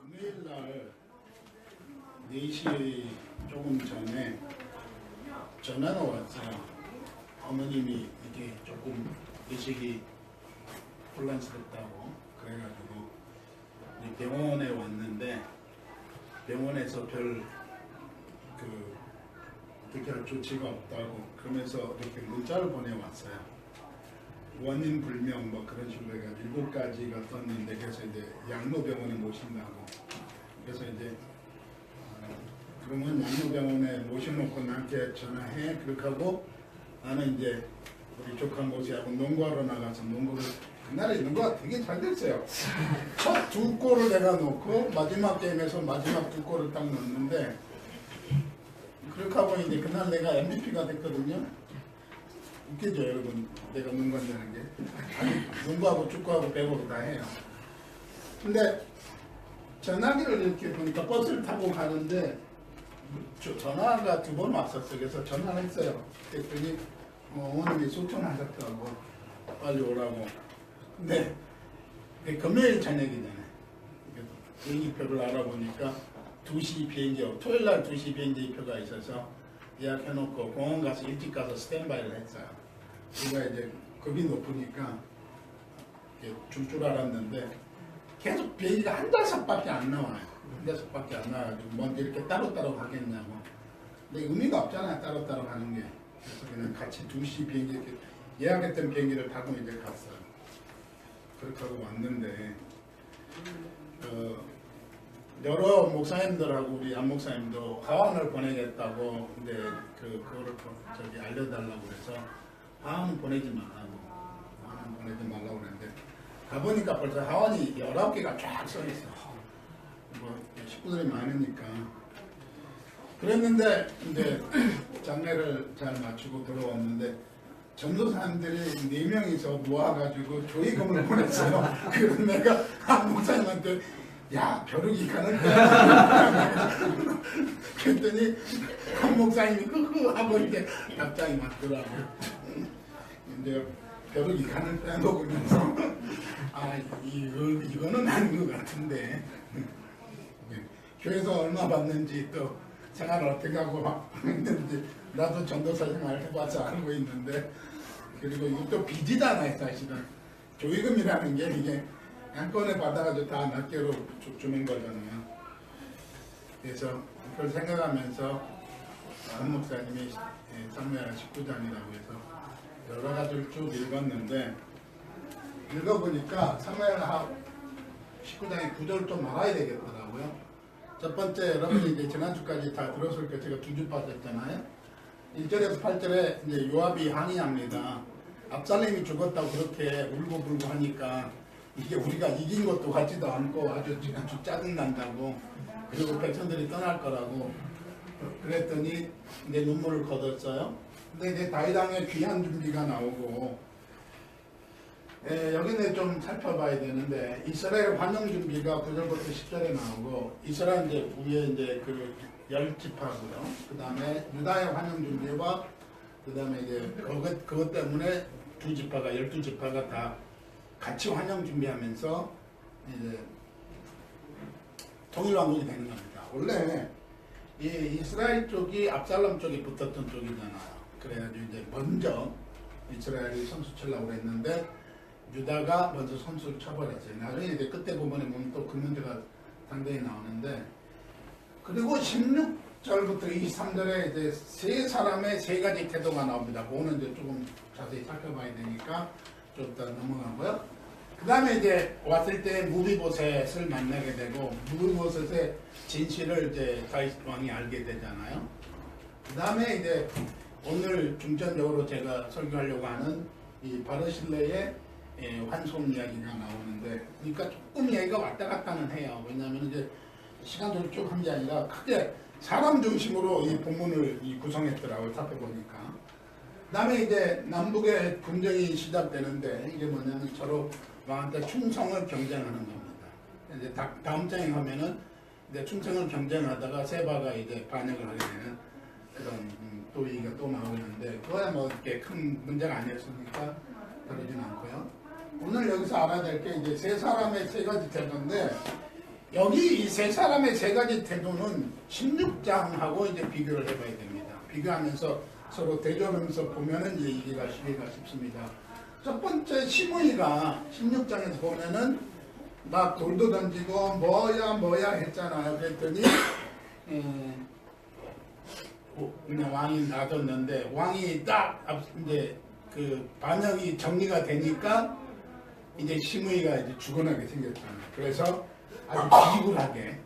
금요일 날 4시 조금 전에 전화가 왔어요. 어머님이 이게 조금 의식이 혼란스럽다고 그래가지고 병원에 왔는데 병원에서 별 어떻게 할 조치가 없다고 그러면서 이렇게 문자를 보내왔어요. 원인 불명 뭐 그런 식으로 해가지고 7가지가 떴는데 그래서 이제 양로병원에 모신다고 그래서 이제 그러면 양로병원에 모셔놓고 나한테 전화해 그렇게 하고 나는 이제 우리 조카 모시하고 농구하러 나가서 농구를 그날에 농구가 되게 잘 됐어요. 첫 2골을 내가 넣고 마지막 게임에서 마지막 2골을 딱 넣었는데 그렇게 하고 이제 그날 내가 MVP가 됐거든요. 웃기죠 여러분, 내가 농구한다는 게. 아니 농구하고 축구하고 배구도 다 해요. 근데 전화기를 이렇게 보니까 버스를 타고 가는데 전화가 2번 왔었어요. 그래서 전화를 했어요. 그랬더니 어머님이 소통하셨더라고 빨리 오라고. 근데 금요일 저녁이잖아요. 비행기표를 알아보니까 2시 비행기, 토요일날 2시 비행기표가 있어서 예약해놓고 공항 가서 일찍 가서 스탠바이를 했어요. 우리가 이제 급이 높으니까 줄 알았는데 계속 비행기가 한 좌석밖에 안 나와요. 한 좌석밖에 안 나와가지고 먼저 이렇게 따로따로 가겠냐고. 근데 의미가 없잖아요, 따로따로 가는 게. 그래서 그냥 같이 2시 비행기 이렇게 예약했던 비행기를 타고 이제 갔어요. 그렇게 하고 왔는데 여러 목사님들하고 우리 안 목사님도 화환을 보내겠다고 근데 그거를 알려달라고 그래서 화환은 보내지 말라고 그랬는데 가보니까 벌써 화환이 19개가 쫙 써있어. 뭐 식구들이 많으니까 그랬는데 이제 장례를 잘 마치고 들어왔는데 전도사님들이 4명이서 모아가지고 조의금을 보냈어요. 그래서 내가 한 목사님한테 야 벼룩이 가는구나 그랬더니 한 목사님이 흐흐 하고 이렇게 답장이 맞더라고요. 근데 벼룩이 간을 빼먹으면서 이거는 아닌 것 같은데 교회에서 얼마 받는지 또 생활을 어떻게 하고 했는지 나도 전도사 생활 해봐서 알고 있는데 그리고 이것도 빚이잖아요. 사실은 조의금이라는 게 이게 한꺼번에 받아가지고 다 낱개로 주는 거잖아요. 그래서 그걸 생각하면서 한 목사님이 사무엘 19장이라고 해서 여러 가지를 쭉 읽었는데 읽어보니까 사무엘 19장의 구절을 좀 알아야 되겠더라고요. 첫 번째 여러분이 이제 지난주까지 다 들었을 때 제가 2주 빠졌잖아요. 1절에서 8절에 이제 요압이 항의합니다. 압살롬이 죽었다고 그렇게 울고불고 하니까 이게 우리가 이긴 것도 같지도 않고 아주 짜증난다고 그리고 백성들이 떠날 거라고 그랬더니 이제 눈물을 거뒀어요. 근데 이제 다윗 왕의 귀환 준비가 나오고 여기는 좀 살펴봐야 되는데 이스라엘 환영 준비가 9절부터 10절에 나오고 이스라엘 이제 위에 이제 그 10지파고요. 그 다음에 유다의 환영 준비와 그 다음에 이제 그것 때문에 2지파가 12지파가 다 같이 환영 준비하면서 이제 통일왕국이 되는 겁니다. 원래 이 이스라엘 쪽이 압살롬 쪽이 붙었던 쪽이잖아요. 그래가지고 이제 먼저 이스라엘이 선수 치려고 했는데 유다가 먼저 선수를 쳐버렸어요. 나중에 이제 끝에 부분에 보면 또 그 문제가 상당히 나오는데 그리고 16절부터 23절에 이제 세 사람의 3가지 태도가 나옵니다. 그거는 이제 조금 자세히 살펴봐야 되니까 좀 이따 넘어가고요. 그 다음에 이제 왔을 때 무비보셋을 만나게 되고 무비보셋의 진실을 이제 다윗 왕이 알게 되잖아요. 그 다음에 이제 오늘 중점적으로 제가 설교하려고 하는 이 바르실레의 환송 이야기가 나오는데 그러니까 조금 이야기가 왔다 갔다는 해요. 왜냐하면 이제 시간적으로 쭉 한 게 아니라 크게 사람 중심으로 이 본문을 구성했더라고요. 살펴보니까. 그 다음에 이제 남북의 분쟁이 시작되는데 이게 뭐냐면 서로 왕한테 충성을 경쟁하는 겁니다. 이제 다음 장에 가면은 이제 충성을 경쟁하다가 세바가 이제 반역을 하게 되는 그런 또 얘기가 또 나오는데 그거야 뭐 이렇게 큰 문제가 아니었으니까 다루진 않고요. 오늘 여기서 알아야 될 게 이제 세 사람의 3가지 태도인데 여기 이 세 사람의 세 가지 태도는 16장하고 이제 비교를 해봐야 됩니다. 비교하면서 서로 대조하면서 보면은 이제 이해가 쉽습니다. 첫 번째 시므이가 16장에서 보면은 막 돌도 던지고 뭐야 했잖아요. 그랬더니 그냥 왕이 놔뒀는데 왕이 딱 이제 그 반역이 정리가 되니까 이제 시므이가 이제 죽어나게 생겼잖아요. 그래서 아주 비굴하게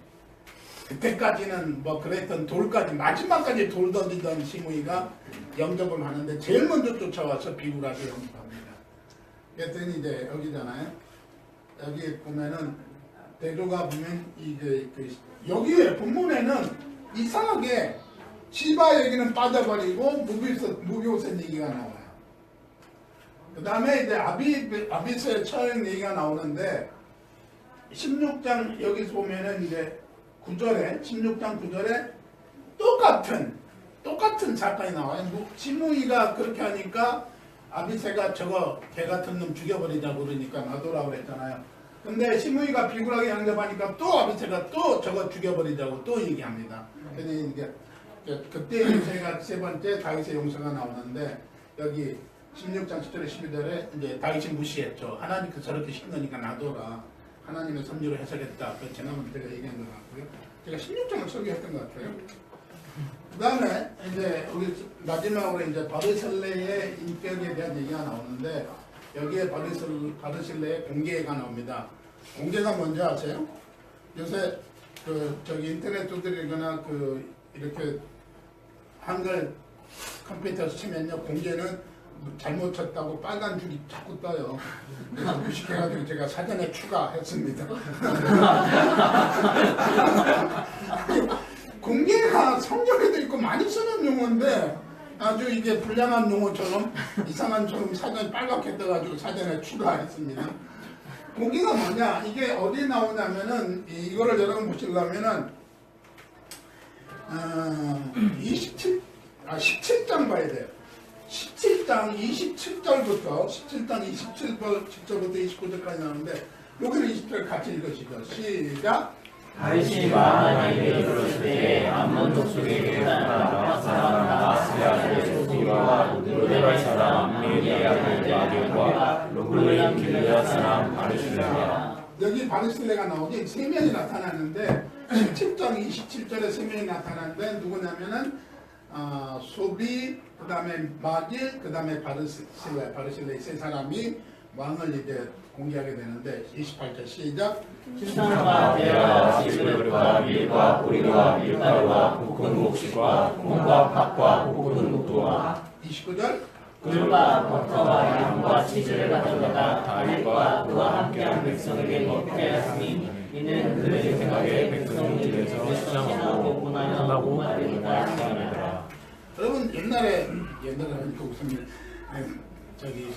그때까지는 뭐 그랬던 돌까지 마지막까지 돌 던지던 시므이가 영접을 하는데 제일 먼저 쫓아와서 비굴하게 영접합니다. 그랬더니 이제 여기잖아요. 여기 보면은 대조가 보면 이제 여기에 본문에는 이상하게 시바 얘기는 빠져버리고 무비오셋 얘기가 나와요. 그 다음에 이제 아비스의 처형 얘기가 나오는데 16장 여기서 보면은 이제 9절에 16장 9절에 똑같은 사건이 나와요. 시므이가 그렇게 하니까 아비새가 저거 개 같은 놈 죽여버리자고 그러니까 놔둬라 그랬잖아요. 근데 시므이가 비굴하게 양접하니까 또 아비새가 또 저거 죽여버리자고 또 얘기합니다. 그래서 이게 그때 제가 세 번째 다윗의 용서가 나오는데 여기 16장 10절에 12절에 이제 다윗이 무시했죠. 하나님께서 저렇게 시키니까 놔둬라. 하나님의 섭리로 해석했다. 그 지난번 제가 얘기한 것 같고요. 제가 16장을 설교했던 것 같아요. 그 다음에 이제 우리 마지막으로 이제 바르실레의 인격에 대한 얘기가 나오는데 여기에 바르실레의 공개가 나옵니다. 공개가 뭔지 아세요? 요새 저기 인터넷 두드리거나 이렇게 한글 컴퓨터에서 치면요 공개는 잘못 쳤다고 빨간 줄이 자꾸 떠요. 그래서 무식해가지고 제가 사전에 추가했습니다. 공개가 성경에도 있고 많이 쓰는 용어인데 아주 이게 불량한 용어처럼 이상한처럼 사전에 빨갛게 떠가지고 사전에 추가했습니다. 공개가 뭐냐? 이게 어디에 나오냐면은 이거를 여러분 보시려면은 17장 봐야 돼요. 17장 27절부터 27절 29절까지 나오는데 여기는 20절 같이 읽으시죠. 시작. 다윗이 하나님의 들었을 때에 암몬 족속에게 나가 사람과 스야의 소기와 로데발 사람 미디아의 아들과 로블레임 길르앗 사람 바르실레가 여기 바르실레가 나오지 세 명이 나타나는데 17장 27절에 세 명이 나타나는데 누구냐면은 소비, 그 다음에 마길, 그 다음에 바르실레 세 사람이 왕을 이제 공개하게 되는데 28절 시작. 신상과 대야와 시브르와 밀과 보리와 밀가루와 볶은 곡식과 콩과 팥과 볶은 녹두와 29절 꿀과 버터와 양과 치즈를 가져다가 다윗과 그와 함께한 백성에게 먹게 하였으니 이는 그의 생각에 백성이 입에서 시장하고 분하고 말리니까 시장이더라. 여러분 옛날에 하니까 웃습니다. 저기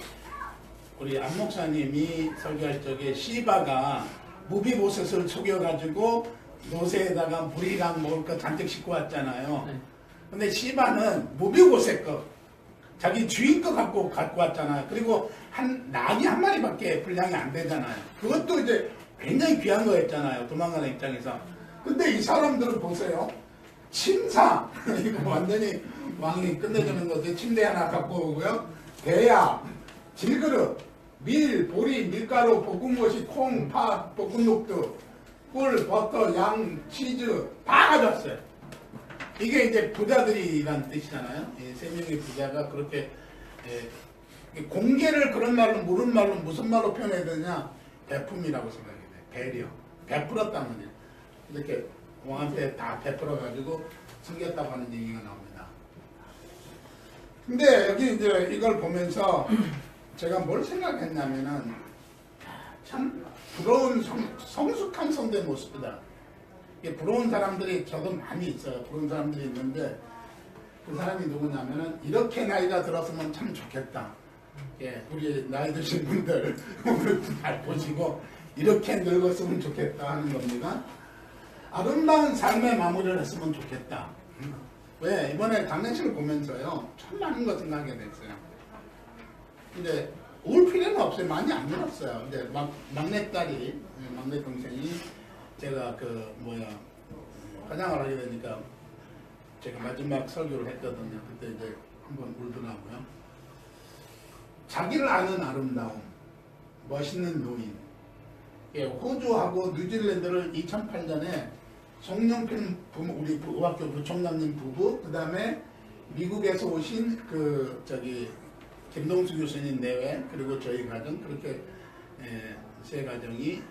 우리 안 목사님이 설교할 적에 시바가 무비보셋을 속여가지고 노새에다가 물이랑 먹을 거 잔뜩 싣고 왔잖아요. 근데 시바는 무비보셋 거 자기 주인 거 갖고 왔잖아요. 그리고 낙이 한 마리밖에 분량이 안 되잖아요. 그것도 이제 굉장히 귀한 거였잖아요. 도망가는 입장에서. 근데 이 사람들을 보세요. 침상 이거 완전히 왕이 끝내주는 거죠. 침대 하나 갖고 오고요. 대야, 질그릇, 밀, 보리, 밀가루, 볶은 것이 콩, 파, 볶은 녹두, 꿀, 버터, 양, 치즈 다 가져왔어요. 이게 이제 부자들이란 뜻이잖아요. 세 명의 부자가 그렇게 공개를 그런 말로 모르는 말로 무슨 말로 표현해야 되냐? 베품이라고 생각해야 돼. 배려, 베풀었다는 거죠. 이렇게 왕한테 다 베풀어가지고 숨겼다고 하는 얘기가 나옵니다. 근데 여기 이제 이걸 보면서 제가 뭘 생각했냐면은 참 부러운 성숙한 성도의 모습이다. 부러운 사람들이 저도 많이 있어요. 부러운 사람들이 있는데 그 사람이 누구냐면은 이렇게 나이가 들었으면 참 좋겠다. 우리 나이 드신 분들 오늘 잘 보시고 이렇게 늙었으면 좋겠다 하는 겁니다. 아름다운 삶의 마무리를 했으면 좋겠다. 왜? 이번에 장례식을 보면서요 참 많은 거 생각하게 됐어요. 근데 울 필요는 없어요. 많이 안 늘었어요. 근데 막내 동생이 제가 화장을 하게 되니까 제가 마지막 설교를 했거든요. 그때 이제 한번 울더라고요. 자기를 아는 아름다움, 멋있는 노인. 예, 호주하고 뉴질랜드를 2008년에 송영필 부모, 우리 의학교 부총장님 부부, 그 다음에 미국에서 오신 김동수 교수님 내외, 그리고 저희 가정, 그렇게 세 가정이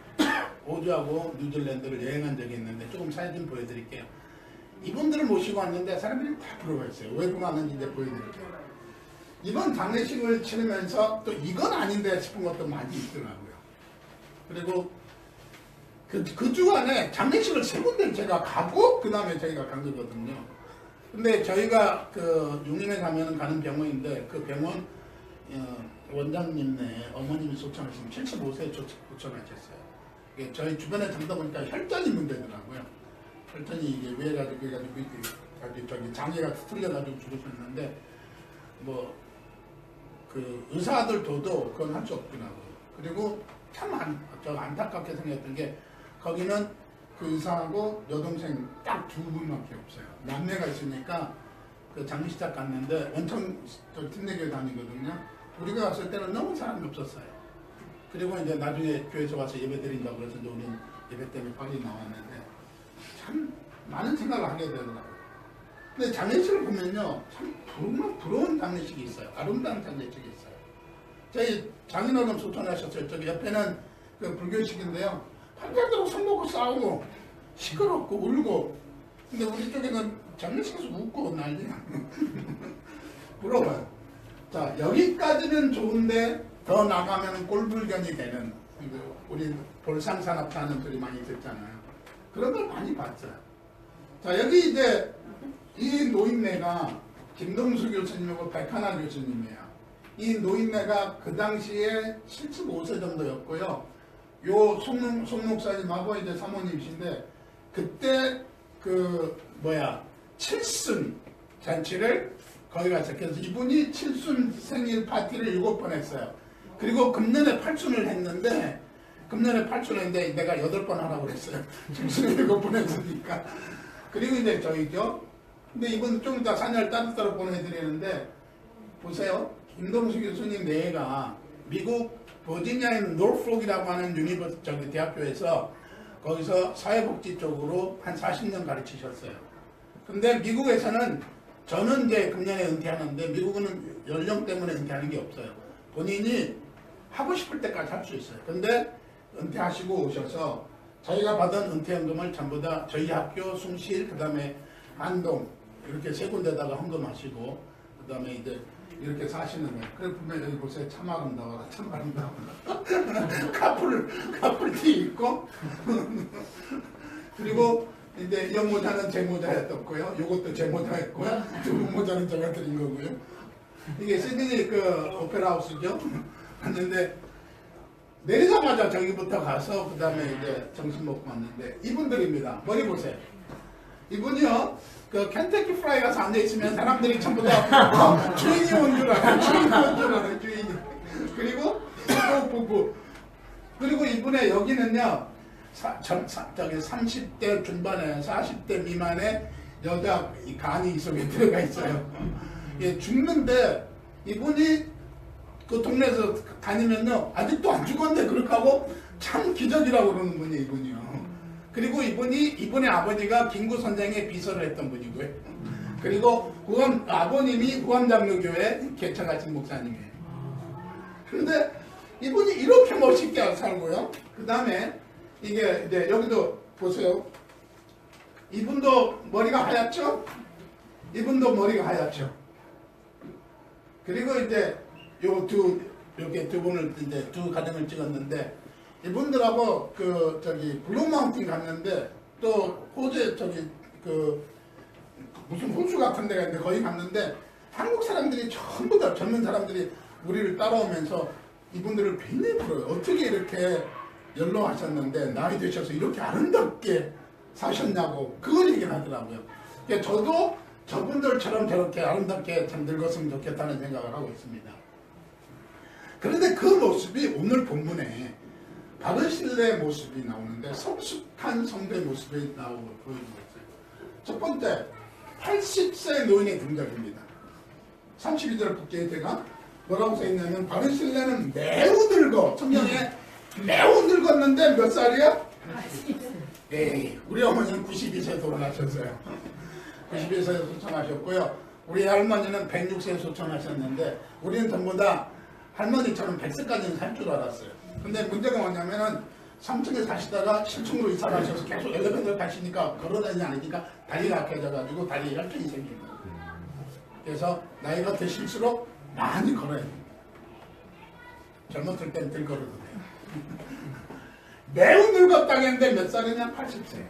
호주하고 뉴질랜드를 여행한 적이 있는데 조금 사진 보여드릴게요. 이분들을 모시고 왔는데 사람들이 다 부러워했어요. 왜 그러는지 이제 보여드릴게요. 이번 장례식을 치르면서 또 이건 아닌데 싶은 것도 많이 있더라고요. 그리고 그 주간에 장례식을 세 군데를 제가 가고 그 다음에 저희가 간 거거든요. 근데 저희가 용인에 가는 병원인데 그 병원 원장님네 어머님이 소천하시면 75세에 소천하셨어요. 저희 주변에 듣다 보니까 혈전이 문제더라고요. 혈전이 이게 왜 가지고 장애가 틀려가지고 죽으셨는데 의사들도 그건 할 수 없더라고요. 그리고 참 안타깝게 생겼던 게 거기는 그 의사하고 여동생 딱 두 분밖에 없어요. 남매가 있으니까 그 장례식장 갔는데 원천 팀내교회 다니거든요. 우리가 갔을 때는 너무 사람이 없었어요. 그리고 이제 나중에 교회에서 와서 예배 드린다고 그래서 이제 우리는 예배 때문에 빨리 나왔는데 참 많은 생각을 하게 되더라고요. 근데 장례식을 보면요, 참 부러운 장례식이 있어요. 아름다운 장례식이 있어요. 저희 장인어른 소천하셨어요. 저기 옆에는 그 불교식인데요. 판결대로 술 먹고 싸우고 시끄럽고 울고. 근데 우리 쪽에는 장례식에서 웃고 난리야. 부러워요. 자, 여기까지는 좋은데 더 나가면 꼴불견이 되는, 우리 볼상산업사 하는 소리 많이 듣잖아요. 그런 걸 많이 봤어요. 자, 여기 이제 이 노인네가 김동수 교수님하고 백하나 교수님이에요. 이 노인네가 그 당시에 75세 정도였고요. 요 송 목사님하고 이제 사모님이신데 그때 칠순 잔치를 거기 가서 그래서 이분이 칠순 생일 파티를 7번 했어요. 그리고 금년에 8순을 했는데 내가 8번 하라고 그랬어요. 칠순을 7번 했으니까. 그리고 이제 저희죠. 근데 이분 좀 이따 사녀를 따로따로 보내드리는데 보세요. 김동수 교수님 내가 미국 버지니아의 노르폭이라고 하는 대학교에서 거기서 사회복지 쪽으로 한 40년 가르치셨어요. 근데 미국에서는 저는 이제 금년에 은퇴하는데 미국은 연령 때문에 은퇴하는 게 없어요. 본인이 하고 싶을 때까지 할 수 있어요. 근데 은퇴하시고 오셔서 저희가 받은 은퇴연금을 전부 다 저희 학교, 숭실, 그 다음에 안동 이렇게 세 군데다가 헌금하시고 그 다음에 이제 이렇게 사시는 거예요. 그래 보면 여기 보세요. 참 아름다워라. 참 아름다워라. 카풀티 입고 그리고 이제 이 모자는 제 모자였고요. 요것도 제 모자였고요. 두 모자는 제가 드린 거고요. 이게 시드니 오페라 하우스죠. 갔는데 내리자마자 저기부터 가서 그 다음에 이제 점심 먹고 왔는데 이분들입니다. 머리 보세요. 이분이요. 켄터키 프라이 가서 앉아있으면 사람들이 전부 다 주인이 온 줄 알아요. 주인이. 그리고 또 부부. 그리고 이분의 여기는요. 30대 중반에 40대 미만의 여자 간이 이 속에 들어가 있어요. 예, 죽는데 이분이 그 동네에서 다니면요. 아직도 안 죽었는데 그렇게 하고 참 기적이라고 그러는 분이 이분이요. 그리고 이분의 아버지가 김구 선생의 비서를 했던 분이고요. 그리고 아버님이 구암장로교회 개척하신 목사님이에요. 그런데 이분이 이렇게 멋있게 살고요. 그 다음에 이게 이제 여기도 보세요. 이분도 머리가 하얗죠? 이분도 머리가 하얗죠. 그리고 이제 이렇게 두 분을 이제 두 가정을 찍었는데 이분들하고 블루마운틴 갔는데 또 호주에 무슨 호수 같은 데가 있는데 거기 갔는데 한국 사람들이 전부 다 젊은 사람들이 우리를 따라오면서 이분들을 굉장히 부러워요. 어떻게 이렇게 연로하셨는데 나이 드셔서 이렇게 아름답게 사셨냐고 그걸 얘기를 하더라고요. 그러니까 저도 저분들처럼 저렇게 아름답게 참 늙었으면 좋겠다는 생각을 하고 있습니다. 그런데 그 모습이 오늘 본문에 바르실레의 모습이 나오는데 성숙한 성도의 모습이 나오고 보이는 거죠. 첫 번째, 80세 노인의 등장입니다. 32절 북게이트가 뭐라고 써있냐면 바르실레는 매우 늙어, 성경에 매우 늙었는데 몇 살이야? 네, 우리 어머니는 92세에 돌아가셨어요. 92세에 소천하셨고요. 우리 할머니는 106세에 소천하셨는데 우리는 전부 다 할머니처럼 100세까지는 살 줄 알았어요. 근데 문제가 뭐냐면은 3층에 사시다가 7층으로 이사를 하셔서 계속 엘리베이터를 타시니까 걸어다니지 않으니까 다리가 약해져가지고 다리에 혈증이 생긴 거예요. 그래서 나이가 드실수록 많이 걸어야 돼요. 젊었을 땐 덜 걸어도 돼요. 매우 늙었다겠는데 몇 살이냐? 80세.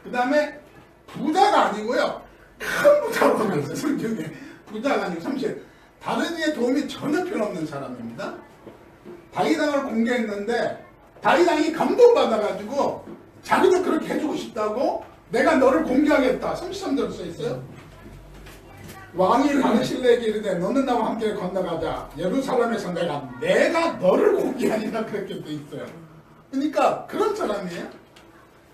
그 다음에 부자가 아니고요. 큰 부자로 나왔어요. 성경에. 부자가 아니고 30. 다른 이의 도움이 전혀 필요 없는 사람입니다. 다윗왕을 공개했는데 다윗왕이 감동받아가지고 자기도 그렇게 해주고 싶다고 내가 너를 공개하겠다. 33절 써있어요. 왕이 바르실레에게 이르되 너는 나와 함께 건너가자. 예루살렘에서 내가 너를 공개하니라 그렇게 돼 있어요. 그러니까 그런 사람이에요.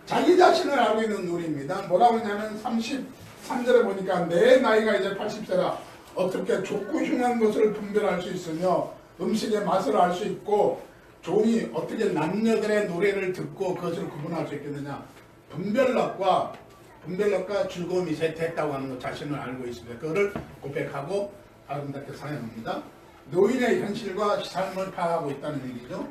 자기 자신을 알고 있는 누리입니다. 뭐라고 하냐면 33절에 보니까 내 나이가 이제 80세라 어떻게 좋고 흉한 것을 분별할 수 있으며 음식의 맛을 알 수 있고 종이 어떻게 남녀들의 노래를 듣고 그것을 구분할 수 있겠느냐. 분별력과 즐거움이 쇠퇴했다고 하는 것 자신을 알고 있습니다. 그거를 고백하고 아름답게 사용합니다. 노인의 현실과 삶을 파악하고 있다는 얘기죠.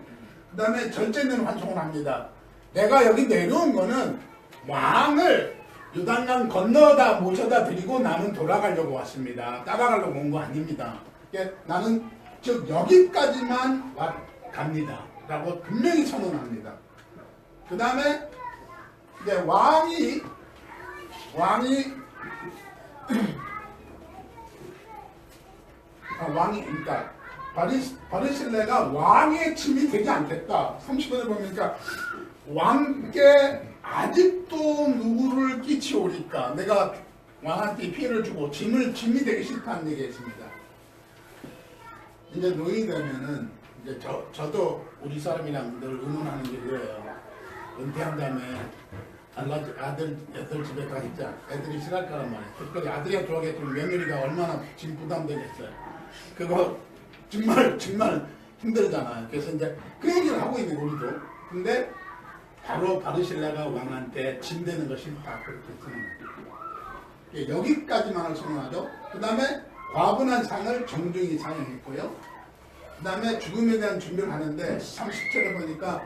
그 다음에 절제는 환송을 합니다. 내가 여기 내려온 거는 왕을 요단강 건너다 모셔다 드리고 나는 돌아가려고 왔습니다. 따라가려고 온 거 아닙니다. 나는 즉 여기까지만 갑니다. 라고 분명히 선언합니다. 그 다음에 이제 왕이 그러니까 바르실레가 왕의 침이 되지 않겠다. 30번에 보니까 왕께 아직도 누구를 끼치오리까 내가 왕한테 피해를 주고 짐이 되기 싫다는 얘기했습니다. 이제 노인이 되면은 이제 저도 우리 사람이랑 늘 의논하는 게 그래요. 은퇴한 다음에 아들 집에 가니까 애들이 싫어할 거란 말이에요. 특별히 아들이 좋아하겠지만 며느리가 얼마나 짐 부담되겠어요. 그거 정말 힘들잖아요. 그래서 이제 그 얘기를 하고 있는 우리도. 근데 바로 바르실레가 왕한테 짐 되는 거 싫다 그렇게 선언해요. 여기까지만을 선언하죠. 그 다음에 과분한 상을 정중히 사용했고요. 그 다음에 죽음에 대한 준비를 하는데 30절에 보니까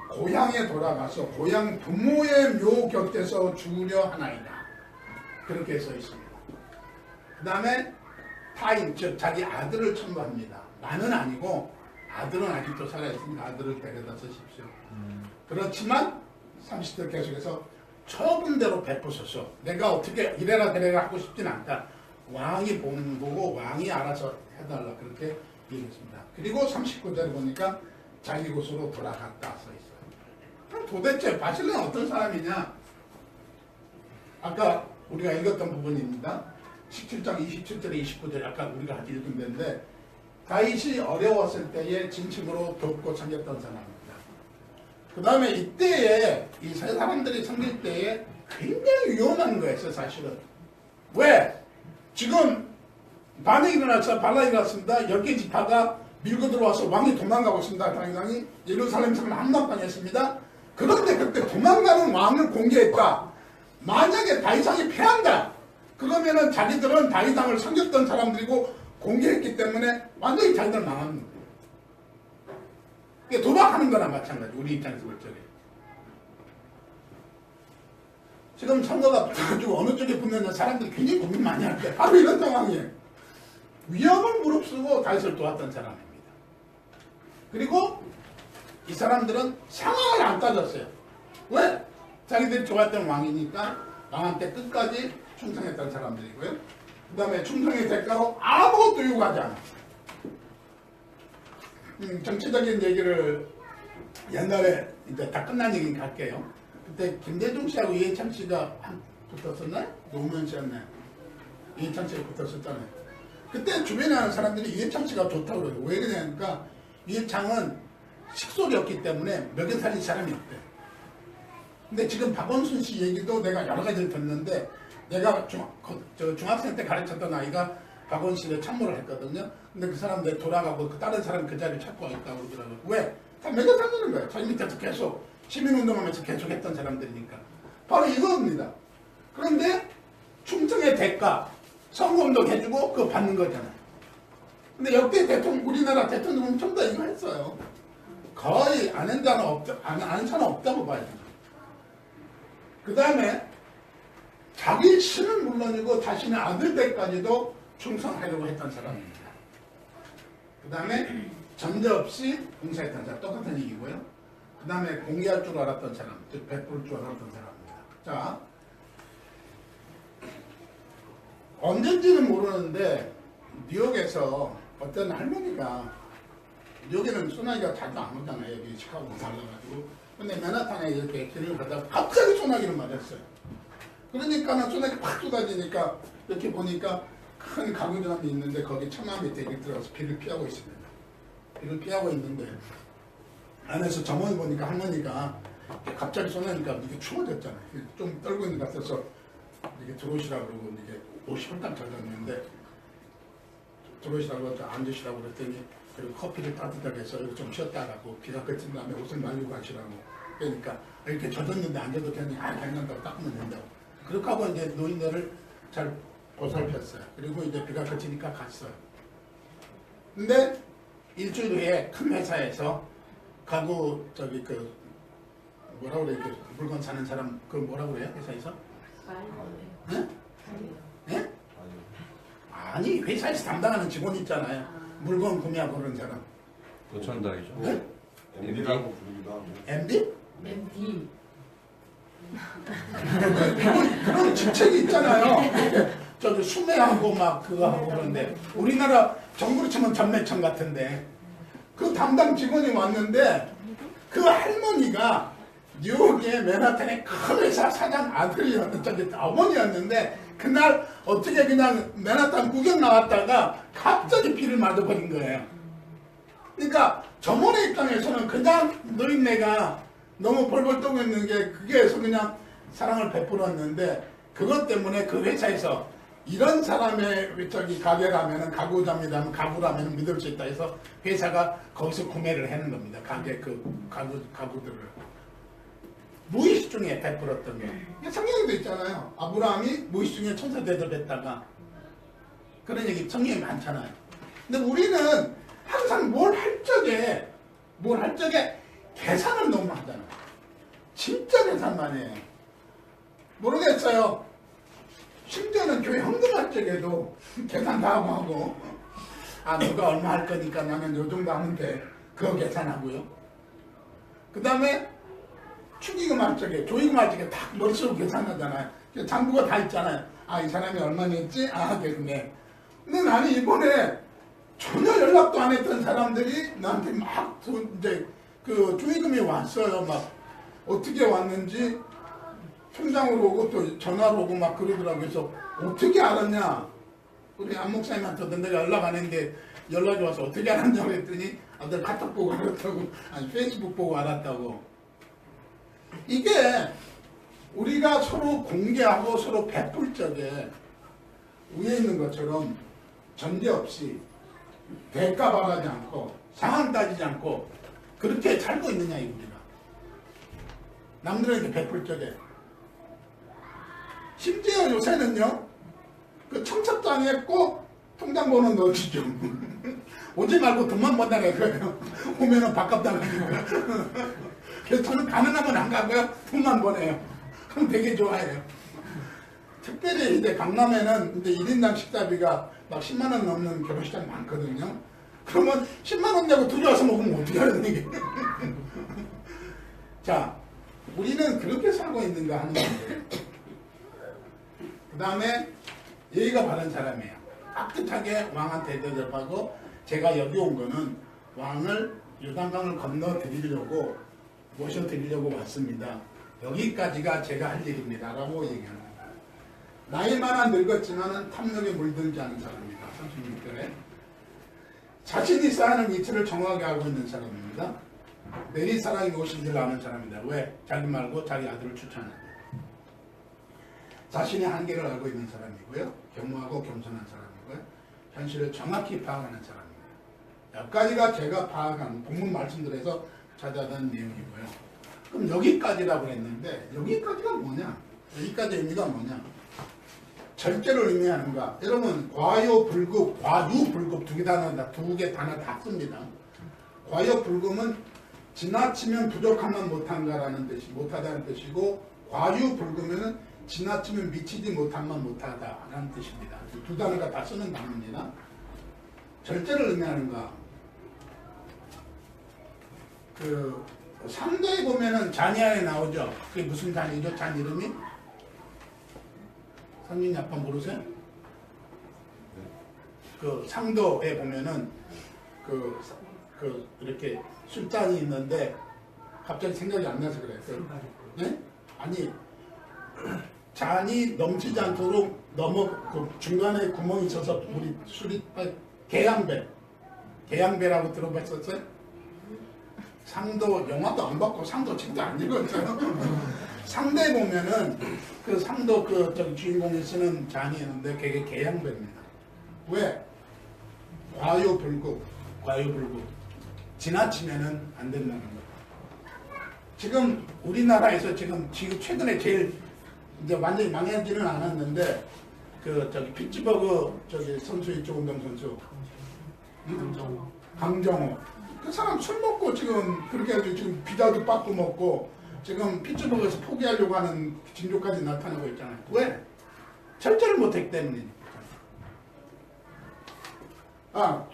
고향에 돌아가서 고향 부모의 묘 곁에서 죽으려 하나이다. 그렇게 써 있습니다. 그 다음에 타인, 즉 자기 아들을 첨부합니다. 나는 아니고 아들은 아직도 살아있으니까 아들을 데려다 쓰십시오. 그렇지만 30절 계속해서 처분대로 베푸소서. 내가 어떻게 이래라 저래라 하고 싶진 않다. 왕이 보는 거고 왕이 알아서 해달라 그렇게 얘기했습니다. 그리고 39절에 보니까 자기 곳으로 돌아갔다 써 있어요. 그럼 도대체 바실레는 어떤 사람이냐? 아까 우리가 읽었던 부분입니다. 17장 27절에 29절 아까 우리가 같이 읽은 데인데 다윗이 어려웠을 때에 진측으로 돕고 섬겼던 사람입니다. 그 다음에 이때에 이 세 사람들이 섬길 때에 굉장히 위험한 거였어요. 사실은. 왜? 지금 반응이 일어나서 반란이 일어났습니다. 10개 지파가 밀고 들어와서 왕이 도망가고 있습니다. 당장이 예루살렘 성을 함락당했습니다. 그런데 그때 도망가는 왕을 공개했다. 만약에 다윗왕이 패한다. 그러면은 자기들은 다윗왕을 섬겼던 사람들이고 공개했기 때문에 완전히 자기들 망하는 거예요. 도박하는 거나 마찬가지. 우리 입장에서 볼 적에. 지금 선거가 붙어가지고 어느 쪽에 붙느냐 사람들이 굉장히 고민 많이 하는데 바로 이런 상황이에요. 위험을 무릅쓰고 다윗을 도왔던 사람입니다. 그리고 이 사람들은 상황을 안 따졌어요. 왜? 자기들이 좋았던 왕이니까 왕한테 끝까지 충성했던 사람들이고요. 그 다음에 충성의 대가로 아무것도 요구하지 않았어요. 정치적인 얘기를 옛날에 이제 다 끝난 얘기는 할게요. 그때 김대중 씨하고 이해창 씨가 붙었었나요? 노무현 씨였나요? 이해창 씨가 붙었었잖아요. 그때 주변에 하는 사람들이 이해창 씨가 좋다고 그래요. 왜 그러냐니까 이해창은 식솔이었기 때문에 먹여 살릴 사람이 없대. 근데 지금 박원순 씨 얘기도 내가 여러 가지를 듣는데 내가 중학생 때 가르쳤던 아이가 박원순에 참모를 했거든요. 근데 그 사람 내 돌아가고 그 다른 사람 그 자리를 찾고 있다고 그러더라고요. 왜? 다 먹여 살리는 거예요. 자기 밑에서 계속 시민운동하면서 계속 했던 사람들이니까. 바로 이겁니다. 그런데 충성의 대가 성공도 해주고 그거 받는 거잖아요. 근데 역대 대통령, 우리나라 대통령은 전부 다 이거 했어요. 거의 안 한 사람 없다고 봐야 돼요. 그 다음에 자기 신은 물론이고 자신의 아들들까지도 충성하려고 했던 사람입니다. 그 다음에 전제 없이 봉사했던 사람, 똑같은 얘기고요. 그 다음에 공개할 줄 알았던 사람, 즉 베풀 줄 알았던 사람입니다. 자, 언젠지는 모르는데 뉴욕에서 어떤 할머니가, 뉴욕에는 소나기가 자주 안 오잖아요. 여기 시카고 살아가지고. 근데 맨하탄에 이렇게 길을 가다가 갑자기 소나기를 맞았어요. 그러니까는 소나기 팍 쏟아지니까 이렇게 보니까 큰 가구점이 있는데 거기 천막 밑에 이렇게 들어가서 비를 피하고 있습니다. 비를 피하고 있는데 안에서 점원을 보니까 할머니가 갑자기 쏘나니까 이게 추워졌잖아요. 좀 떨고 있는 것 같아서 이렇게 들어오시라고 그러고 이게 옷이 홀딱 젖었는데 들어오시라고 앉으시라고 그랬더니 그리고 커피를 따뜻하게 해서 이거 좀 쉬었다 가고 비가 그친 다음에 옷을 말리고 가시라고 그러니까 이렇게 젖었는데 앉아도 되니 괜찮다고 닦으면 된다고 그렇게 하고 이제 노인네를 잘 보살폈어요. 그리고 이제 비가 그치니까 갔어요. 근데 일주일 후에 큰 회사에서 가구 그 뭐라고 그래 이렇게 물건 사는 사람 그 뭐라고 그래요 회사에서? 네? 네? 아니 회사에서 담당하는 직원 있잖아요. 물건 구매하고 그런 사람. 노천당이죠. 네? MD라고 부르기도 하고. MD? MD. 그런 직책이 있잖아요. 저기 수매하고 막 그거 하고 그런데 우리나라 정부로 치면 전매청 같은데 그 담당 직원이 왔는데 그 할머니가 뉴욕의 맨하탄의 큰 회사 사장 아들이었는데 저기 어머니였는데 그날 어떻게 그냥 맨하탄 구경 나왔다가 갑자기 비를 맞아버린 거예요. 그러니까 점원의 입장에서는 그냥 노인네가 너무 벌벌 떠고 있는 게 그게서 그냥 사랑을 베풀었는데 그것 때문에 그 회사에서 이런 사람의 저기 가게라면은 가구점이라면 가구라면 믿을 수 있다 해서 회사가 거기서 구매를 하는 겁니다. 가게 그 가구들을 무의식 중에 베풀었던 게 성경에도 있잖아요. 아브라함이 무의식 중에 천사 대접했다가 그런 얘기 성경에 많잖아요. 근데 우리는 항상 뭘 할 적에 계산을 너무 하잖아요. 진짜 계산만 해요. 모르겠어요. 심지어는 교회 헌금할 적에도 계산 다 하고 누가 얼마 할 거니까 나는 요 정도 하면 돼. 그거 계산하고요. 그 다음에 축의금 할 적에 조의금 할 적에 딱 머릿속으로 계산하잖아요. 장부가 다 있잖아요. 이 사람이 얼마 냈지? 그네. 근데 나는 이번에 전혀 연락도 안 했던 사람들이 나한테 막 이제 그 조의금이 왔어요. 막 어떻게 왔는지 통장으로 오고 또 전화로 오고 막 그러더라고요. 그래서 어떻게 알았냐? 우리 안 목사님한테 내가 연락 안 했는데 연락이 와서 어떻게 알았냐고 했더니 내 카톡 보고 알았다고 페이스북 보고 알았다고. 이게 우리가 서로 공개하고 서로 베풀 적에 위에 있는 것처럼 전제 없이 대가 바라지 않고 상황 따지지 않고 그렇게 살고 있느냐 우리가. 남들에게 베풀 적에 심지어 요새는요 그 청첩장에 꼭 통장번호 넣어주죠. 오지 말고 돈만 번다네. 그래요. 오면은 밥값 당하니까. 그래서 저는 가능하면 안 가고요. 돈만 보내요. 그럼 되게 좋아해요. 특별히 이제 강남에는 이제 1인당 식사비가 막 10만 원 넘는 결혼식장이 많거든요. 그러면 10만 원 내고 둘이 와서 먹으면 어떻게 하는 얘기예요. 자, 우리는 그렇게 살고 있는가 하는 건데. 그 다음에 예의가 바른 사람이에요. 따뜻하게 왕한테 대접하고 제가 여기 온 거는 왕을 요단강을 건너드리려고 모셔드리려고 왔습니다. 여기까지가 제가 할 일입니다. 라고 얘기합니다. 나이 많아 늙었지만 탐욕에 물들지 않은 사람입니다. 36절에 자신이 쌓는 위치를 정확하게 알고 있는 사람입니다. 내리사랑이 무엇인 줄 아는 사람이다. 왜? 자기 말고 자기 아들을 추천한다. 자신의 한계를 알고 있는 사람이고요. 겸허하고 겸손한 사람이고요. 현실을 정확히 파악하는 사람입니다. 여기까지가 제가 파악한 본문 말씀들에서 찾아낸 내용이고요. 그럼 여기까지라고 했는데 여기까지가 뭐냐? 여기까지 의미가 뭐냐? 절제를 의미하는가? 여러분 과요불급, 과유불급 두 개 단어 다 씁니다. 과요불급은 지나치면 부족하면 못한다라는 뜻이 못하다는 뜻이고 과유불급은 지나치면 미치지 못하면 못하다라는 뜻입니다. 두 단어가 다 쓰는 단어입니다. 절제를 의미하는가? 그 상도에 보면은 잔이 안에 나오죠. 그게 무슨 잔이죠? 잔 이름이? 성진이 아빠 모르세요? 그 상도에 보면은 그 이렇게 술잔이 있는데 갑자기 생각이 안 나서 그래요. 네? 아니 잔이 넘치지 않도록 그 중간에 구멍이 있어서 우리 술이 계양배라고 들어봤었어요? 상도 영화도 안 봤고 상도 책도 안 읽었잖아요. 상대에 보면은 그 상도 저기 주인공이 쓰는 잔이 있는데 그게 계양배입니다. 왜? 과유불급 지나치면은 안 된다는 거예요. 지금 우리나라에서 지금 최근에 제일 이제 완전히 망하지는 않았는데 저기 피츠버그 저기 선수 있죠, 운동선수 강정호 그 사람 술 먹고 지금 그렇게 해가지고 지금 비자도 빠꾸 먹고 지금 피츠버그에서 포기하려고 하는 징조까지 나타나고 있잖아요. 왜? 절제를 못했기 때문이니까.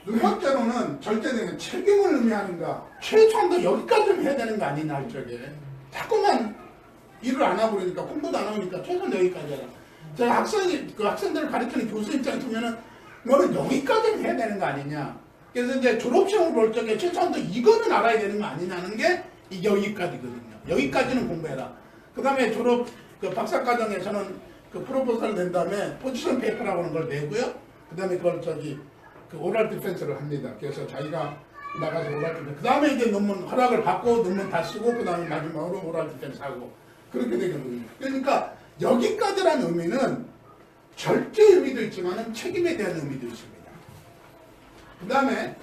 두 번째로는 절제는 책임을 의미하는가? 최소한도 여기까지는 해야 되는 거 아니냐, 저게. 자꾸만 일을 안 하고 그러니까 공부도 안 하니까 최소한 여기까지 해라. 제가 학생들을 가르치는 교수 입장에서 보면은 너는 여기까지는 해야 되는 거 아니냐. 그래서 이제 졸업시험을 볼 적에 최소한도 이거는 알아야 되는 거 아니냐는 게 여기까지거든요. 여기까지는 공부해라. 그 다음에 박사과정에서는 그 프로포설을 낸 다음에 포지션 페이퍼라고 하는 걸 내고요. 그 다음에 그걸 오랄 디펜스를 합니다. 그래서 자기가 나가서 오랄 디펜스. 그 다음에 이제 논문 허락을 받고 논문 다 쓰고 그 다음에 마지막으로 오랄 디펜스 하고 그렇게 되거든요. 그러니까 여기까지라는 의미는 절제 의미도 있지만 책임에 대한 의미도 있습니다. 그 다음에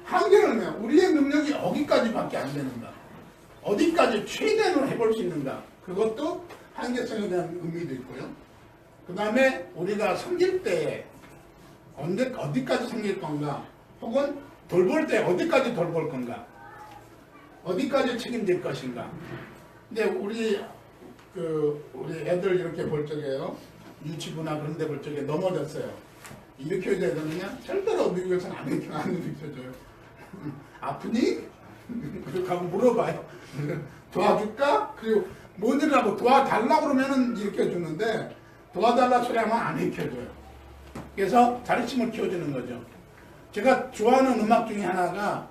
한계를 의미하면 우리의 능력이 어디까지밖에 안 되는가. 어디까지 최대로 해볼 수 있는가. 그것도 한계성에 대한 의미도 있고요. 그 다음에 우리가 섬길 때에 어디까지 섬길 건가, 혹은 돌볼 때 어디까지 돌볼 건가, 어디까지 책임질 것인가. 근데 우리 애들 이렇게 볼 적에요, 유치부나 그런 데 볼 적에 넘어졌어야 일으켜줘야 되느냐? 절대로 미국에서는 안 일으켜줘요. 아프니? 그렇게 하고 물어봐요. 도와줄까? 그리고 뭔 일을 하고 도와달라고 그러면은 일으켜주는데 도와달라 소리 하면 안 일으켜줘요. 그래서 자립심을 키워주는 거죠. 제가 좋아하는 음악 중에 하나가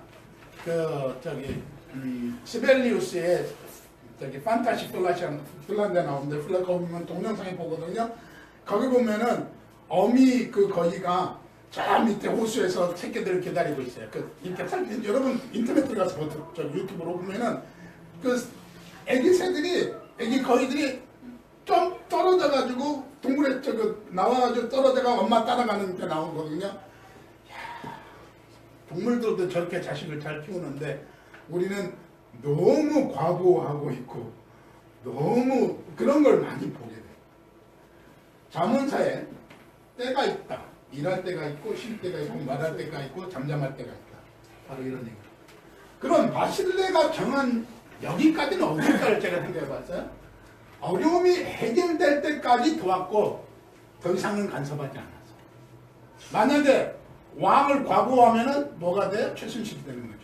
시벨리우스의 판타시 플란데 나오는데 거기 보면 동영상에 보거든요. 거기 보면은 어미 거기가 저 밑에 호수에서 새끼들을 기다리고 있어요. 여러분 인터넷 들어가서 유튜브로 보면은 애기 새들이 애기 거위들이 좀 떨어져가지고 동굴에 나와가지고 떨어져가 엄마 따라가는 게 나오거든요. 동물들도 저렇게 자식을 잘 키우는데 우리는 너무 과보하고 있고 너무 그런 걸 많이 보게 돼요. 자문사에 때가 있다. 일할 때가 있고 쉴 때가 있고 말할 때가 있고 잠잠할 때가 있다. 바로 이런 얘기. 그럼 마실레가 정한 여기까지는 어디까지 제가 생각해봤어요? 어려움이 해결될 때까지 도왔고 더 이상은 간섭하지 않았어. 만약에 왕을 과거하면은 뭐가 돼? 최순실이 되는 거죠.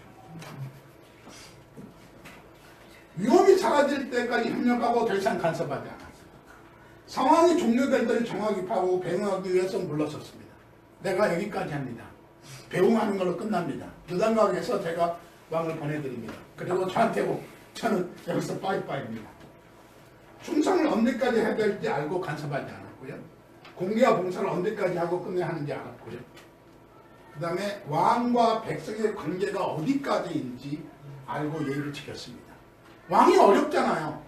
위험이 사라질 때까지 협력하고 더 이상 간섭하지 않았어. 상황이 종료될 때를 정확히 파고 배웅하기 위해서 물러섰습니다. 내가 여기까지 합니다. 배웅하는 걸로 끝납니다. 유단각에서 제가 왕을 보내드립니다. 그리고 저는 여기서 빠이빠이입니다. 충성을 언제까지 해야 될지 알고 간섭하지 않았고요. 공개와 봉사를 언제까지 하고 끝내야 하는지 알았고요. 그 다음에 왕과 백성의 관계가 어디까지인지 알고 예의를 지켰습니다. 왕이 어렵잖아요.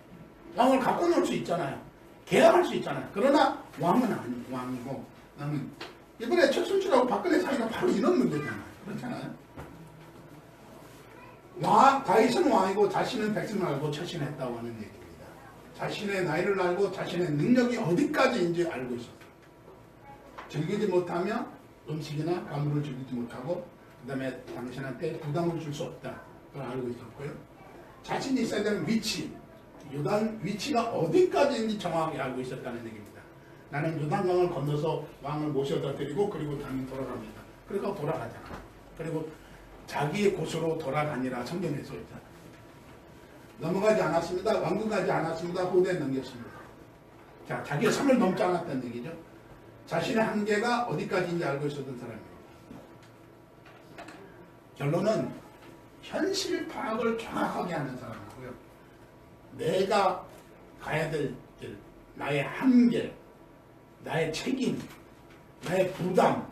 왕을 갖고 놀 수 있잖아요. 계약할 수 있잖아요. 그러나 왕은 아니고 왕이고 나는 이번에 최순실하고 박근혜 사이가 바로 이런 문제잖아요. 그렇잖아요. 다윗은 왕이고 자신은 백성을 알고 처신했다고 하는 얘기입니다. 자신의 나이를 알고 자신의 능력이 어디까지인지 알고 있었다. 즐기지 못하면 음식이나 과물을 즐기지 못하고 그 다음에 당신한테 부담을 줄 수 없다. 그걸 알고 있었고요. 자신이 있어야 되는 위치, 요단 위치가 어디까지인지 정확하게 알고 있었다는 얘기입니다. 나는 요단강을 건너서 왕을 모셔다 드리고 그리고 당연히 돌아갑니다. 그러니까 돌아가잖아. 그리고 자기의 곳으로 돌아가니라 성경에 써 있잖아. 넘어가지 않았습니다. 왕궁가지 않았습니다. 후대에 넘겼습니다. 자, 자기의 삶을 넘지 않았다는 얘기죠. 자신의 한계가 어디까지인지 알고 있었던 사람입니다. 결론은 현실 파악을 정확하게 하는 사람이고요. 내가 가야 될 길, 나의 한계, 나의 책임, 나의 부담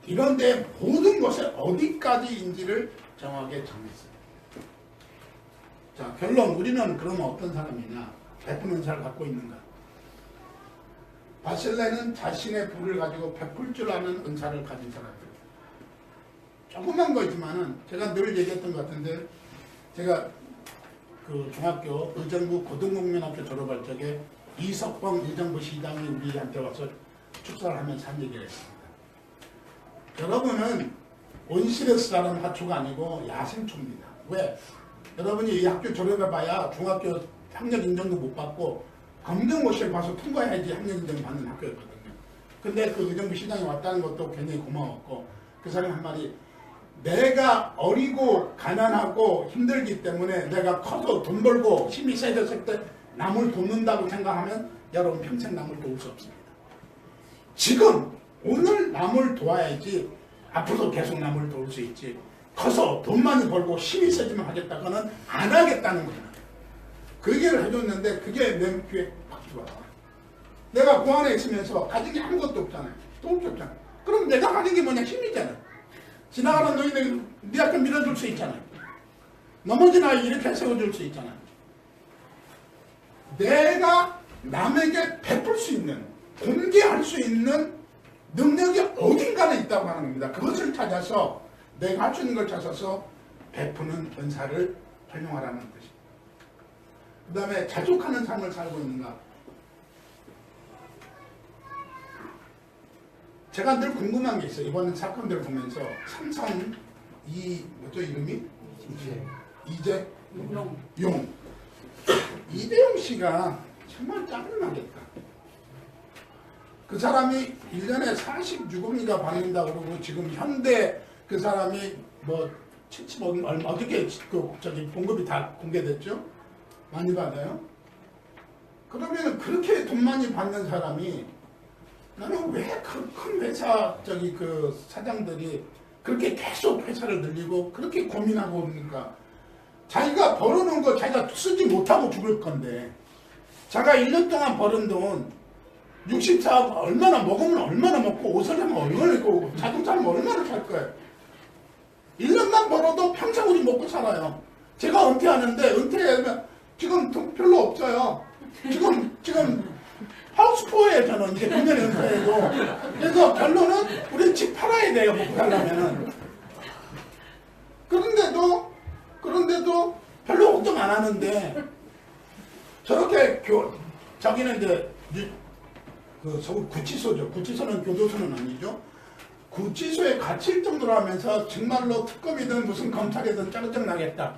이런 데 모든 것에 어디까지인지를 정확하게 정했어요. 자, 결론 우리는 그러면 어떤 사람이냐? 베푸는 은사를 갖고 있는가? 바셀레는 자신의 부를 가지고 베풀 줄 아는 은사를 가진 사람입니다. 조그만 거지만은 제가 늘 얘기했던 것 같은데 제가 그 중학교 의정부 고등국민학교 졸업할 적에 이석봉 의정부 시장이 우리한테 와서 축사를 하면서 한 얘기를 했습니다. 여러분은 온실에서 자란 화초가 아니고 야생초입니다. 왜? 여러분이 이 학교 졸업해봐야 중학교 학력 인정도 못 받고 검정고시를 봐서 통과해야지 학력 인정 받는 학교였거든요. 근데 그 의정부 시장이 왔다는 것도 굉장히 고마웠고 그 사람이 한 말이 내가 어리고 가난하고 힘들기 때문에 내가 커서 돈 벌고 힘이 세졌을 때 남을 돕는다고 생각하면 여러분 평생 남을 도울 수 없습니다. 지금 오늘 남을 도와야지 앞으로도 계속 남을 도울 수 있지 커서 돈 많이 벌고 힘이 세지면 하겠다고는 안 하겠다는 거예요. 그 얘기를 해줬는데 그게 내 귀에 팍 들어와. 내가 그 안에 있으면서 가진 게 아무것도 없잖아요. 도울 게 없잖아요. 그럼 내가 가진 게 뭐냐? 힘이잖아요. 지나가는 너희들 네 앞에 밀어줄 수 있잖아요. 넘어진 아이 이렇게 세워줄 수 있잖아요. 내가 남에게 베풀 수 있는 공개할 수 있는 능력이 어딘가에 있다고 하는 겁니다. 그것을 찾아서 내가 할 수 있는 걸 찾아서 베푸는 은사를 활용하라는 것입니다. 그 다음에 자족하는 삶을 살고 있는가. 제가 늘 궁금한 게 있어요. 이번 사건들을 보면서 삼선 뭐죠 이름이? 이재용 이대용 씨가 정말 짜증나겠다. 그 사람이 1년에 46억인가 받는다고 그러고 지금 현대 그 사람이 뭐 70억 얼마 어떻게 봉급이 다 공개됐죠? 많이 받아요? 그러면 그렇게 돈 많이 받는 사람이 나는 왜 큰 회사 그 사장들이 그렇게 계속 회사를 늘리고 그렇게 고민하고 있는가? 자기가 벌어놓은 거 자기가 쓰지 못하고 죽을 건데 자기가 1년 동안 벌은 돈 64억 얼마나 먹으면 얼마나 먹고 옷을 사면 얼마나 입고 자동차 사면 얼마나 살 거예요. 1년만 벌어도 평생 우리 먹고 살아요. 제가 은퇴하는데 은퇴하면 지금 돈 별로 없어요. 지금 하우스포예요. 저는 이제 9년에 은퇴해도. 그래서 결론은 우리 집 팔아야 돼요. 먹고 살려면은. 그런데도 별로 걱정 안 하는데 저렇게 저기는 이제 그 서울 구치소죠. 구치소는 교도소는 아니죠. 구치소에 갇힐 정도로 하면서 정말로 특검이든 무슨 검찰이든 짜증 나겠다.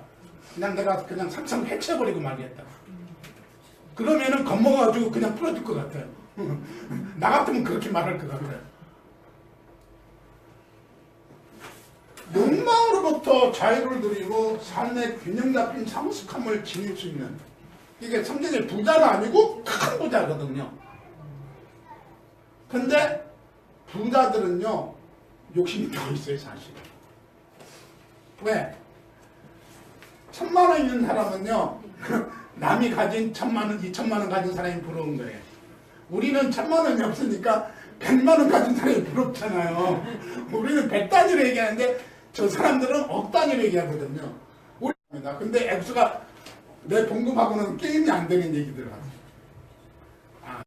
그냥 내가 그냥 상상 해쳐버리고 말겠다. 그러면은 겁먹어가지고 그냥 풀어줄 것 같아요. 나 같으면 그렇게 말할 것 같아요. 욕망으로부터 자유를 누리고 삶의 균형 잡힌 성숙함을 지닐 수 있는 이게 성경의 부자는 아니고 큰 부자거든요. 근데 부자들은요 욕심이 더 있어요 사실. 왜? 1000만 원 있는 사람은요 남이 가진 1000만 원, 2000만 원 가진 사람이 부러운 거예요. 우리는 1000만 원이 없으니까 100만 원 가진 사람이 부럽잖아요. 우리는 100 단위로 얘기하는데 저 사람들은 억 단위로 얘기하거든요. 우리 합니다. 근데 액수가 내 봉급하고는 게임이 안 되는 얘기들을 하죠. 아,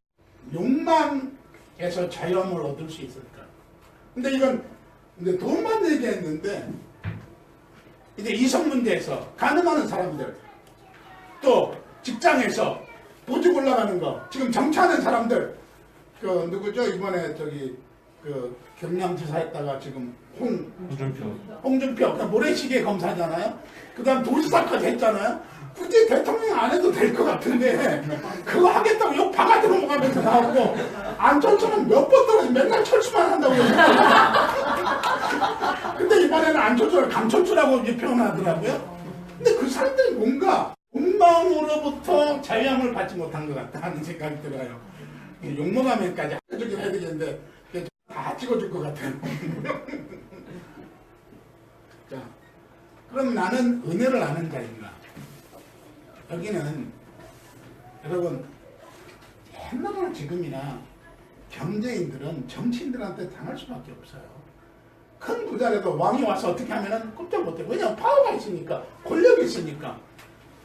욕망에서 자유함을 얻을 수 있을까? 근데 이건 이제 돈만 얘기했는데 이제 이성 문제에서 가늠하는 사람들, 또 직장에서 보직 올라가는 거, 지금 정치하는 사람들, 그 누구죠? 이번에 저기 그 경남지사 했다가 지금 홍준표, 그러니까 모래시계 검사잖아요. 그다음 도지사까지 했잖아요. 굳이 대통령 안 해도 될 것 같은데 그거 하겠다고 욕 바가지 넘어가면서 나오고 안철수는 몇 번 떨어지 맨날 철수만 한다고 근데 이번에는 안철수를 강철수라고 표현하더라고요. 근데 그 사람들이 뭔가 욕망으로부터 자유함을 받지 못한 것 같다 하는 생각이 들어요. 욕먹으면까지 해주긴 해야 되겠는데 다 찍어줄 것 같아요. 자, 그럼 나는 은혜를 아는 자인가? 여기는 여러분 옛날이나 지금이나 경제인들은 정치인들한테 당할 수밖에 없어요. 큰 부자라도 왕이 와서 어떻게 하면은 꼼짝 못해. 왜냐면 파워가 있으니까, 권력이 있으니까.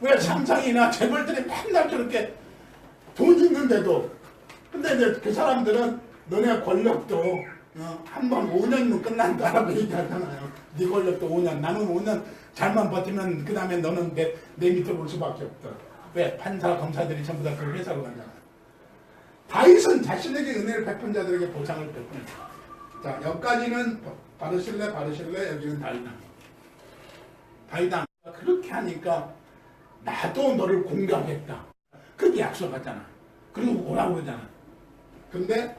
왜 삼성이나 재벌들이 맨날 저렇게 돈 있는데도, 근데 이제 그 사람들은 너네 권력도 한 번 5년이면 끝난다라고 얘기하잖아요. 네 권력도 5년, 나는 5년 잘만 버티면 그 다음에 너는 내 밑으로 올 수밖에 없다. 왜? 판사, 검사들이 전부 다 그 회사로 가잖아. 다윗은 자신에게 은혜를 베푼 자들에게 보상을 베푼다. 자, 여기까지는 바르실레, 여기는 다윗왕. 그렇게 하니까 나도 너를 공격하겠다. 그렇게 약속하잖아. 그리고 오라고 그러잖아. 근데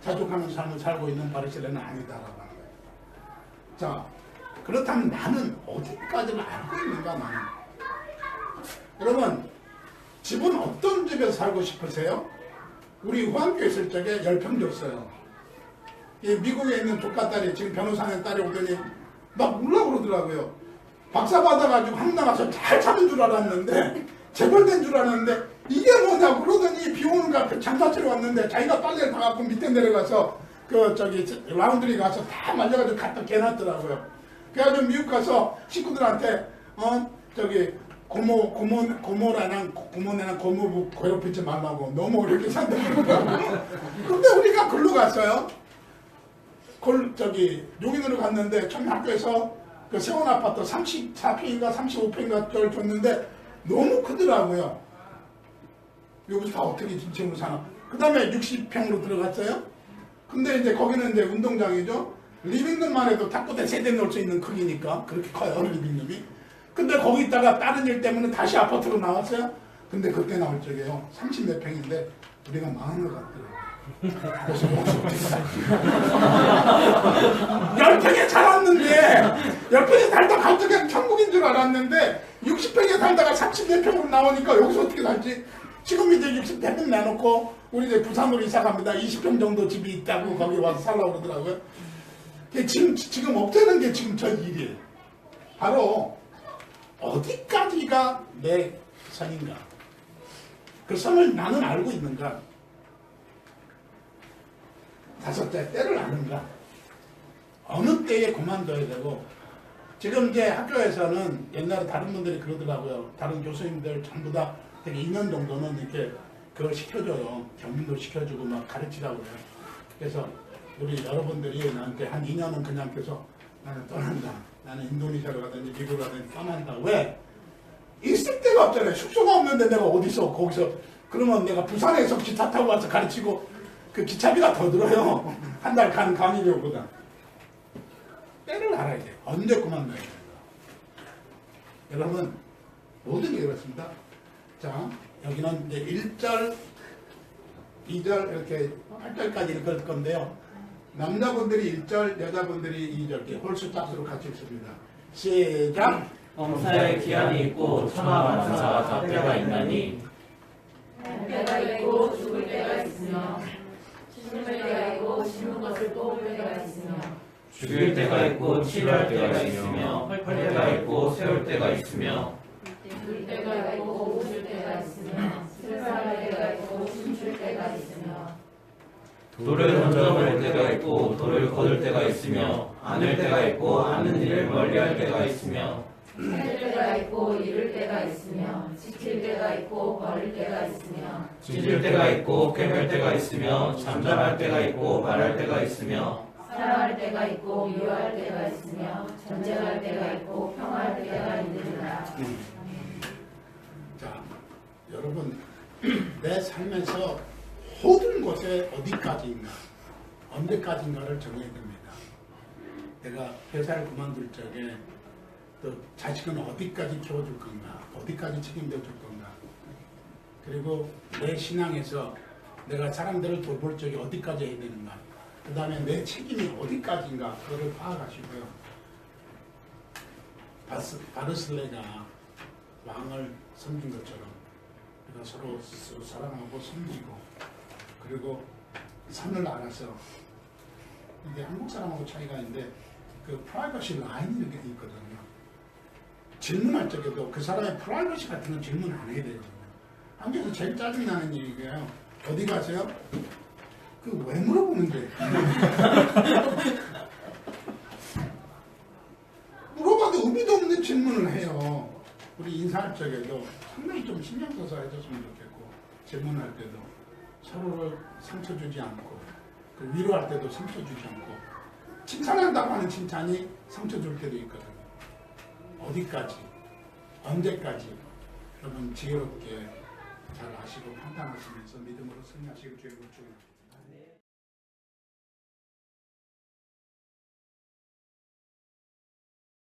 자족하는 삶을 살고 있는 바르실레는 아니다라고 하는 거예요. 자, 그렇다면 나는 어디까지를 알고 있는가, 나는. 여러분, 집은 어떤 집에서 살고 싶으세요? 우리 후한교회 있을 적에 10평 줬어요. 이 미국에 있는 조카딸이 지금 변호사님 딸이 오더니 막 울라고 그러더라고요. 박사 받아가지고 한국 나가서 잘 사는 줄 알았는데, 재벌된 줄 알았는데 이게 뭐냐고 그러더니 비 오는 거 앞에 장사치러 왔는데 자기가 빨래를 다 갖고 밑에 내려가서 그 저기 라운드리 가서 다 말려가지고 갖다 개놨더라고요. 그래가지고 미국 가서 식구들한테 저기 고모네랑 고모부 괴롭히지 말라고 너무 어렵게 산다고 그러더라고요. 근데 우리가 글로 갔어요. 저기 용인으로 갔는데 처음 학교에서 그 세원 아파트 34평인가 35평인가 를 줬는데 너무 크더라고요. 여기서 다 어떻게 진짜로 사나. 그 다음에 60평으로 들어갔어요. 근데 이제 거기는 이제 운동장이죠. 리빙룸만 해도 탁구대 3대 넣을 수 있는 크기니까 그렇게 커요, 리빙룸이. 근데 거기 있다가 다른 일 때문에 다시 아파트로 나왔어요. 근데 그때 나올 적에요. 30몇 평인데 우리가 망한 것 같더라고요. 그래서 10평에 살았는데 10평에 살다 갈 적에 천국인 줄 알았는데 60평에 살다가 34평으로 나오니까 여기서 어떻게 살지? 지금 이제 60평 내놓고 우리 이제 부산으로 이사 갑니다. 20평 정도 집이 있다고 거기 와서 살라고 그러더라고요. 지금 없애는 게 지금 저 일이에요. 바로 어디까지가 내 선인가? 그 선을 나는 알고 있는가? 다섯째, 때를 아는가? 어느 때에 그만둬야 되고, 지금 이제 학교에서는 옛날에 다른 분들이 그러더라고요. 다른 교수님들 전부 다 되게 2년 정도는 이렇게 그걸 시켜줘요. 경민도 시켜주고 막 가르치라고 그래요. 그래서 우리 여러분들이 나한테 한 2년은 그냥 계속 나는 떠난다. 나는 인도네시아로 가든지 미국으로 가든지 떠난다. 왜? 있을 데가 없잖아요. 숙소가 없는데 내가 어디서 거기서 그러면 내가 부산에서 기차 타고 와서 가르치고 그 기차비가 더 들어요. 한 달 가는 강의료보다. 때를 알아야 돼요. 언제 그만둬야 돼요. 여러분 모든 게 그렇습니다. 자, 여기는 이제 1절, 2절 이렇게 8절까지 읽을 건데요. 남자분들이 1절, 여자분들이 2절 이렇게 홀수 짝수로 같이 읽습니다. 시작! 범사에 기한이 있고 천하 만사가 다 때가 있나니 때가 있고 죽을 때가 있으며 심을 때가 있고 심은 것을 뽑을 때가 있으며 죽일 때가 있고 치료할 때가 있으며 할 때가 있고 세울 때가 있으며 울 때가 있고 웃을 때가 있으며 슬퍼할 때가 있고 춤출 때가 있으며 돌을 던져볼 때가 있고 돌을 거둘 때가 있으며 안을 때가 있고 아는 일을 멀리할 때가 있으며 할 때가 있고 이를 때가 있으며 지킬 때가 있고 버릴 때가 있으며 짖을 때가 있고 꾀할 때가 있으며 잠잠할 때가 있고 말할 때가 있으며 사랑할 때가 있고 미워할 때가 있으며 전쟁할 때가 있고 평화할 때가 있느니라. 자, 여러분 내 삶에서 모든 것에 어디까지인가, 언제까지인가를 정해야 됩니다. 내가 회사를 그만둘 적에 또 자식은 어디까지 키워줄 건가, 어디까지 책임져 줄 건가, 그리고 내 신앙에서 내가 사람들을 돌볼 적에 어디까지 해야 되는가, 그 다음에 내 책임이 어디까지인가, 그거를 파악하시고요. 바르슬레가 왕을 섬긴 것처럼 우리가 서로 사랑하고 섬기고, 그리고 선을 알아서, 이게 한국 사람하고 차이가 있는데 그 프라이버시 라인이 이렇게 돼 있거든요. 질문할 적에도 그 사람의 프라이버시 같은 건 질문 안 해야 되거든요. 한국에서 제일 짜증나는 얘기가요. 어디 가세요? 그 왜 물어보는데? 물어봐도 의미도 없는 질문을 해요. 우리 인사할 적에도 상당히 좀 신경 써서 해줬으면 좋겠고, 질문할 때도 서로를 상처 주지 않고, 그 위로할 때도 상처 주지 않고, 칭찬한다고 하는 칭찬이 상처 줄 때도 있거든요. 어디까지, 언제까지, 여러분 지혜롭게 잘 아시고 판단하시면서 믿음으로 승리하시길 주의 축원합니다.